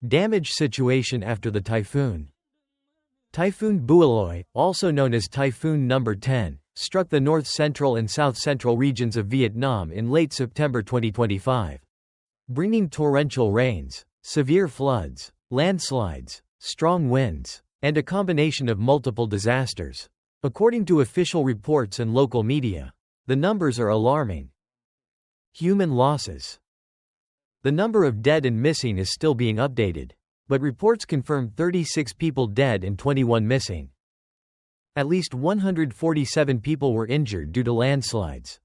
Damage situation after the typhoon. Typhoon Bualoi, also known as Typhoon No. 10, struck the north-central and south-central regions of Vietnam in late September 2025, bringing torrential rains, severe floods, landslides, strong winds, and a combination of multiple disasters. According to official reports and local media, the numbers are alarming. Human losses. The number of dead and missing is still being updated, but reports confirm 36 people dead and 21 missing. At least 147 people were injured due to landslides,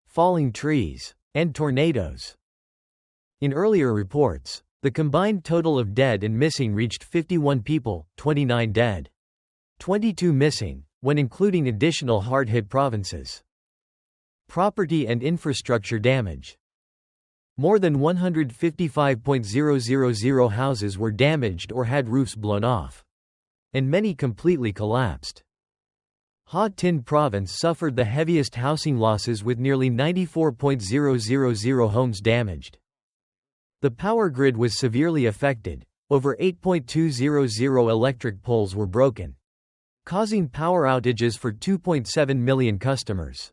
falling trees, and tornadoes. In earlier reports, the combined total of dead and missing reached 51 people, 29 dead, 22 missing, when including additional hard-hit provinces. Property and infrastructure damage. More than 155,000 houses were damaged or had roofs blown off, and many completely collapsed. Ha Tinh province suffered the heaviest housing losses with nearly 94,000 homes damaged. The power grid was severely affected. Over 8,200 electric poles were broken, causing power outages for 2.7 million customers.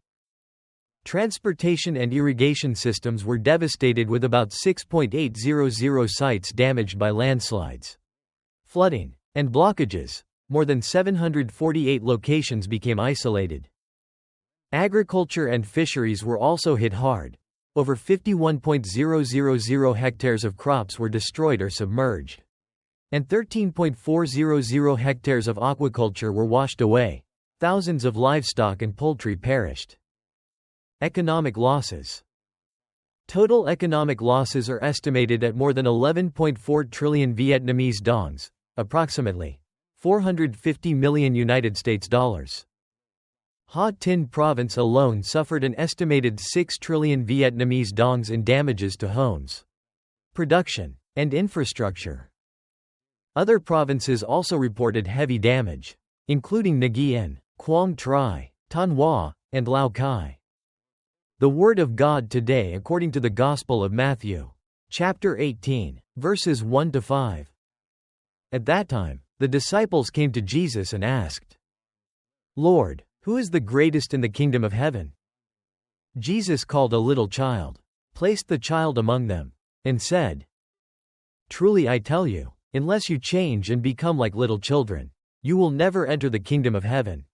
Transportation and irrigation systems were devastated with about 6,800 sites damaged by landslides, flooding, and blockages. More than 748 locations became isolated. Agriculture and fisheries were also hit hard. Over 51,000 hectares of crops were destroyed or submerged, and 13,400 hectares of aquaculture were washed away. Thousands of livestock and poultry perished. Economic losses. Total economic losses are estimated at more than 11.4 trillion Vietnamese dongs, approximately $450 million United States dollars. Ha Tinh province alone suffered an estimated 6 trillion Vietnamese dongs in damages to homes, production, and infrastructure. Other provinces also reported heavy damage, including Nghe An, Quang Tri, Thanh Hoa, and Lao Cai. The Word of God today according to the Gospel of Matthew, chapter 18, verses 1-5. At that time, the disciples came to Jesus and asked, "Lord, who is the greatest in the kingdom of heaven?" Jesus called a little child, placed the child among them, and said, "Truly I tell you, unless you change and become like little children, you will never enter the kingdom of heaven.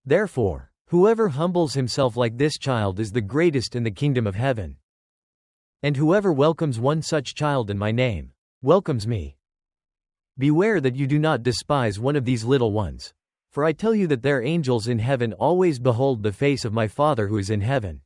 Therefore, whoever humbles himself like this child is the greatest in the kingdom of heaven. And whoever welcomes one such child in my name, welcomes me. Beware that you do not despise one of these little ones, for I tell you that their angels in heaven always behold the face of my Father who is in heaven."